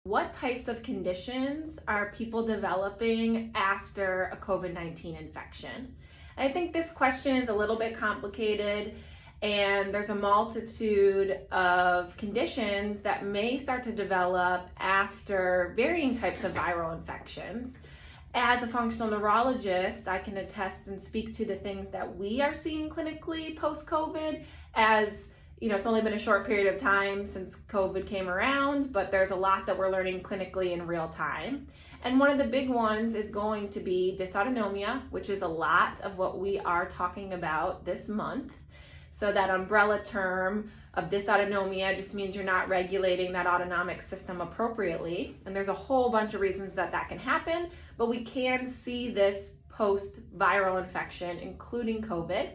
What types of conditions are people developing after a COVID-19 infection? I think this question is a little bit complicated, and there's a multitude of conditions that may start to develop after varying types of viral infections. As a functional neurologist, I can attest and speak to the things that we are seeing clinically post-COVID. As you know, it's only been a short period of time since COVID came around, but there's a lot that we're learning clinically in real time. And one of the big ones is going to be dysautonomia, which is a lot of what we are talking about this month. So that umbrella term of dysautonomia just means you're not regulating that autonomic system appropriately. And there's a whole bunch of reasons that that can happen, but we can see this post-viral infection, including COVID.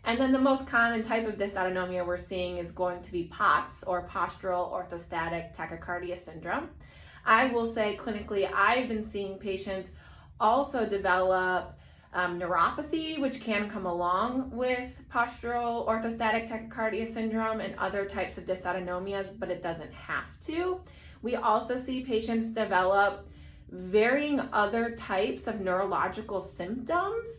And then the most common type of dysautonomia we're seeing is going to be POTS, or postural orthostatic tachycardia syndrome. I will say clinically, I've been seeing patients also develop neuropathy, which can come along with postural orthostatic tachycardia syndrome and other types of dysautonomias, but it doesn't have to. We also see patients develop varying other types of neurological symptoms,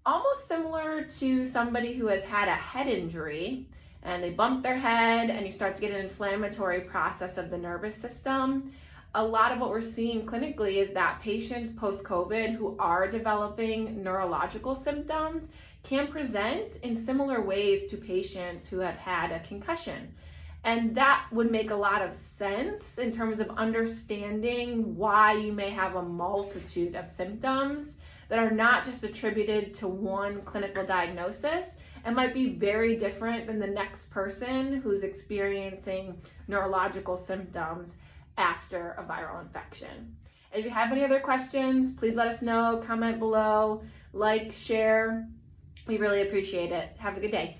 almost similar to somebody who has had a head injury and they bump their head and you start to get an inflammatory process of the nervous system. A lot of what we're seeing clinically is that patients post-COVID who are developing neurological symptoms can present in similar ways to patients who have had a concussion. And that would make a lot of sense in terms of understanding why you may have a multitude of symptoms that are not just attributed to one clinical diagnosis and might be very different than the next person who's experiencing neurological symptoms after a viral infection. If you have any other questions, please let us know, comment below, like, share. We really appreciate it. Have a good day.